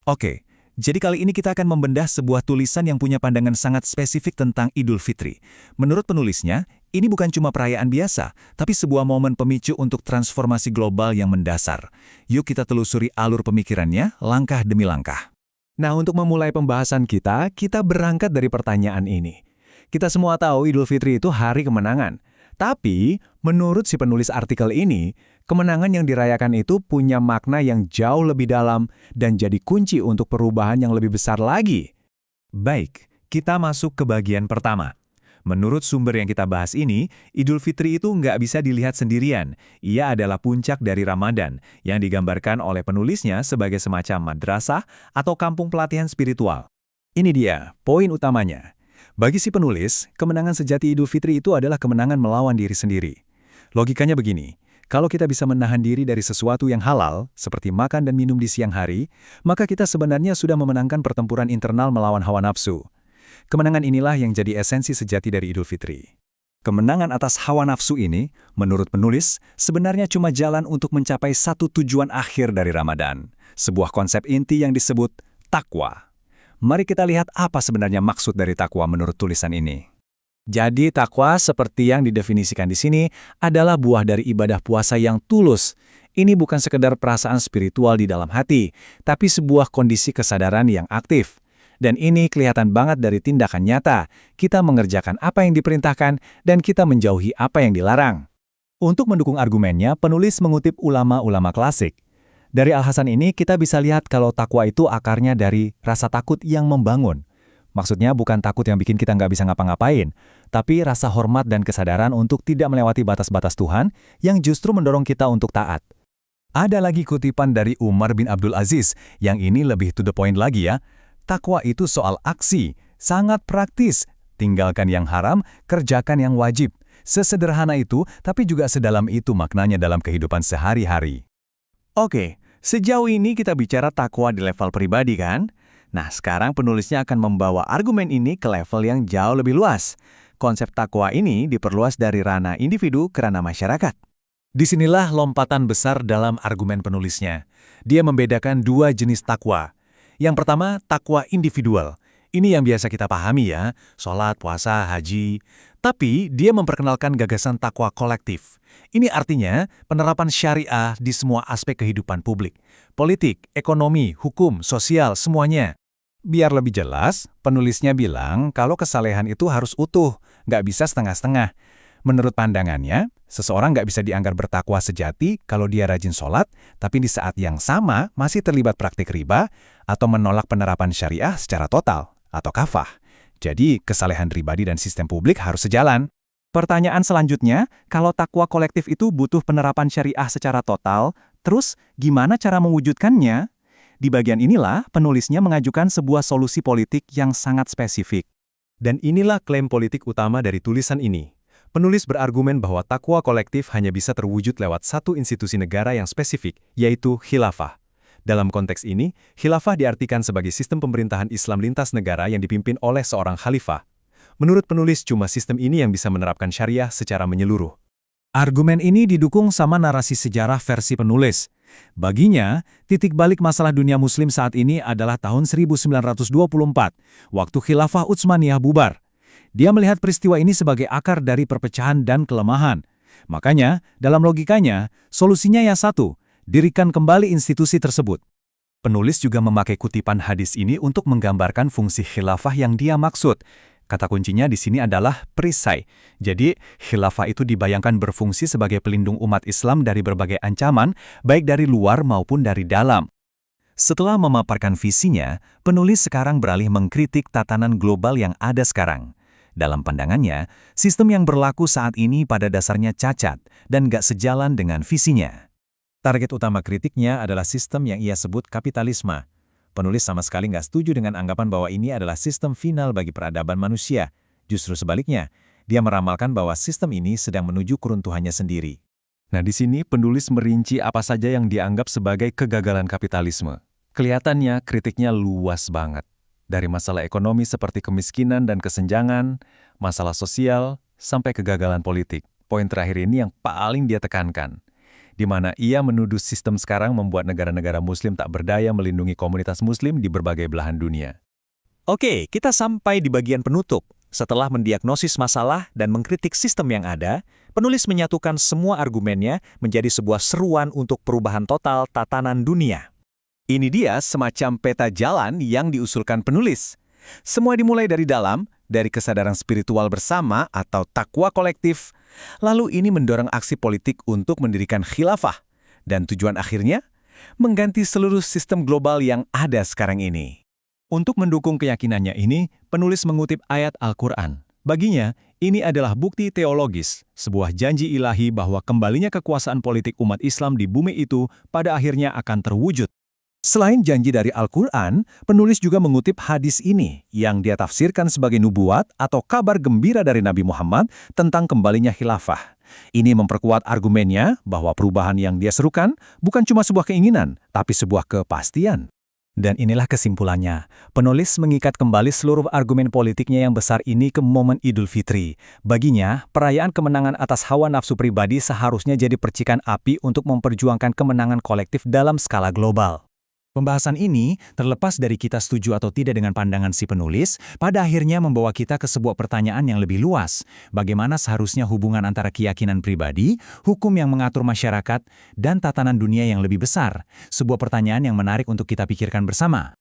Oke, jadi kali ini kita akan membedah sebuah tulisan yang punya pandangan sangat spesifik tentang Idul Fitri. Menurut penulisnya, ini bukan cuma perayaan biasa, tapi sebuah momen pemicu untuk transformasi global yang mendasar. Yuk kita telusuri alur pemikirannya, langkah demi langkah. Nah, untuk memulai pembahasan kita berangkat dari pertanyaan ini. Kita semua tahu Idul Fitri itu hari kemenangan. Tapi, menurut si penulis artikel ini, kemenangan yang dirayakan itu punya makna yang jauh lebih dalam dan jadi kunci untuk perubahan yang lebih besar lagi. Baik, kita masuk ke bagian pertama. Menurut sumber yang kita bahas ini, Idul Fitri itu nggak bisa dilihat sendirian. Ia adalah puncak dari Ramadan, yang digambarkan oleh penulisnya sebagai semacam madrasah atau kampung pelatihan spiritual. Ini dia, poin utamanya. Bagi si penulis, kemenangan sejati Idul Fitri itu adalah kemenangan melawan diri sendiri. Logikanya begini, kalau kita bisa menahan diri dari sesuatu yang halal, seperti makan dan minum di siang hari, maka kita sebenarnya sudah memenangkan pertempuran internal melawan hawa nafsu. Kemenangan inilah yang jadi esensi sejati dari Idul Fitri. Kemenangan atas hawa nafsu ini, menurut penulis, sebenarnya cuma jalan untuk mencapai satu tujuan akhir dari Ramadan, sebuah konsep inti yang disebut takwa. Mari kita lihat apa sebenarnya maksud dari takwa menurut tulisan ini. Jadi takwa seperti yang didefinisikan di sini adalah buah dari ibadah puasa yang tulus. Ini bukan sekedar perasaan spiritual di dalam hati, tapi sebuah kondisi kesadaran yang aktif. Dan ini kelihatan banget dari tindakan nyata. Kita mengerjakan apa yang diperintahkan dan kita menjauhi apa yang dilarang. Untuk mendukung argumennya, penulis mengutip ulama-ulama klasik. Dari Al-Hasan ini kita bisa lihat kalau takwa itu akarnya dari rasa takut yang membangun. Maksudnya bukan takut yang bikin kita nggak bisa ngapa-ngapain, tapi rasa hormat dan kesadaran untuk tidak melewati batas-batas Tuhan yang justru mendorong kita untuk taat. Ada lagi kutipan dari Umar bin Abdul Aziz, yang ini lebih to the point lagi ya. Takwa itu soal aksi, sangat praktis. Tinggalkan yang haram, kerjakan yang wajib. Sesederhana itu, tapi juga sedalam itu maknanya dalam kehidupan sehari-hari. Oke, sejauh ini kita bicara takwa di level pribadi kan? Nah, sekarang penulisnya akan membawa argumen ini ke level yang jauh lebih luas. Konsep takwa ini diperluas dari ranah individu ke ranah masyarakat. Disinilah lompatan besar dalam argumen penulisnya. Dia membedakan dua jenis takwa. Yang pertama, takwa individual. Ini yang biasa kita pahami ya, sholat, puasa, haji. Tapi dia memperkenalkan gagasan takwa kolektif. Ini artinya penerapan syariah di semua aspek kehidupan publik. Politik, ekonomi, hukum, sosial, semuanya. Biar lebih jelas, penulisnya bilang kalau kesalehan itu harus utuh, nggak bisa setengah-setengah. Menurut pandangannya, seseorang nggak bisa dianggap bertakwa sejati kalau dia rajin sholat, tapi di saat yang sama masih terlibat praktik riba atau menolak penerapan syariah secara total atau kafah. Jadi, kesalehan pribadi dan sistem publik harus sejalan. Pertanyaan selanjutnya, kalau takwa kolektif itu butuh penerapan syariah secara total, terus gimana cara mewujudkannya? Di bagian inilah, penulisnya mengajukan sebuah solusi politik yang sangat spesifik. Dan inilah klaim politik utama dari tulisan ini. Penulis berargumen bahwa takwa kolektif hanya bisa terwujud lewat satu institusi negara yang spesifik, yaitu khilafah. Dalam konteks ini, khilafah diartikan sebagai sistem pemerintahan Islam lintas negara yang dipimpin oleh seorang khalifah. Menurut penulis, cuma sistem ini yang bisa menerapkan syariah secara menyeluruh. Argumen ini didukung sama narasi sejarah versi penulis. Baginya, titik balik masalah dunia muslim saat ini adalah tahun 1924, waktu khilafah Utsmaniyah bubar. Dia melihat peristiwa ini sebagai akar dari perpecahan dan kelemahan. Makanya, dalam logikanya, solusinya yang satu, dirikan kembali institusi tersebut. Penulis juga memakai kutipan hadis ini untuk menggambarkan fungsi khilafah yang dia maksud. Kata kuncinya di sini adalah perisai. Jadi, khilafah itu dibayangkan berfungsi sebagai pelindung umat Islam dari berbagai ancaman, baik dari luar maupun dari dalam. Setelah memaparkan visinya, penulis sekarang beralih mengkritik tatanan global yang ada sekarang. Dalam pandangannya, sistem yang berlaku saat ini pada dasarnya cacat dan gak sejalan dengan visinya. Target utama kritiknya adalah sistem yang ia sebut kapitalisme. Penulis sama sekali nggak setuju dengan anggapan bahwa ini adalah sistem final bagi peradaban manusia. Justru sebaliknya, dia meramalkan bahwa sistem ini sedang menuju keruntuhannya sendiri. Nah, di sini penulis merinci apa saja yang dianggap sebagai kegagalan kapitalisme. Kelihatannya kritiknya luas banget. Dari masalah ekonomi seperti kemiskinan dan kesenjangan, masalah sosial, sampai kegagalan politik. Poin terakhir ini yang paling dia tekankan. di mana ia menuduh sistem sekarang membuat negara-negara Muslim tak berdaya melindungi komunitas Muslim di berbagai belahan dunia. Oke, kita sampai di bagian penutup. Setelah mendiagnosis masalah dan mengkritik sistem yang ada, penulis menyatukan semua argumennya menjadi sebuah seruan untuk perubahan total tatanan dunia. Ini dia semacam peta jalan yang diusulkan penulis. Semua dimulai dari dalam, dari kesadaran spiritual bersama atau takwa kolektif. Lalu ini mendorong aksi politik untuk mendirikan khilafah. Dan tujuan akhirnya, mengganti seluruh sistem global yang ada sekarang ini. Untuk mendukung keyakinannya ini, penulis mengutip ayat Al-Quran. Baginya, ini adalah bukti teologis, sebuah janji ilahi bahwa kembalinya kekuasaan politik umat Islam di bumi itu pada akhirnya akan terwujud. Selain janji dari Al-Quran, penulis juga mengutip hadis ini yang dia tafsirkan sebagai nubuat atau kabar gembira dari Nabi Muhammad tentang kembalinya khilafah. Ini memperkuat argumennya bahwa perubahan yang dia serukan bukan cuma sebuah keinginan, tapi sebuah kepastian. Dan inilah kesimpulannya. Penulis mengikat kembali seluruh argumen politiknya yang besar ini ke momen Idul Fitri. Baginya, perayaan kemenangan atas hawa nafsu pribadi seharusnya jadi percikan api untuk memperjuangkan kemenangan kolektif dalam skala global. Pembahasan ini, terlepas dari kita setuju atau tidak dengan pandangan si penulis, pada akhirnya membawa kita ke sebuah pertanyaan yang lebih luas. Bagaimana seharusnya hubungan antara keyakinan pribadi, hukum yang mengatur masyarakat, dan tatanan dunia yang lebih besar? Sebuah pertanyaan yang menarik untuk kita pikirkan bersama.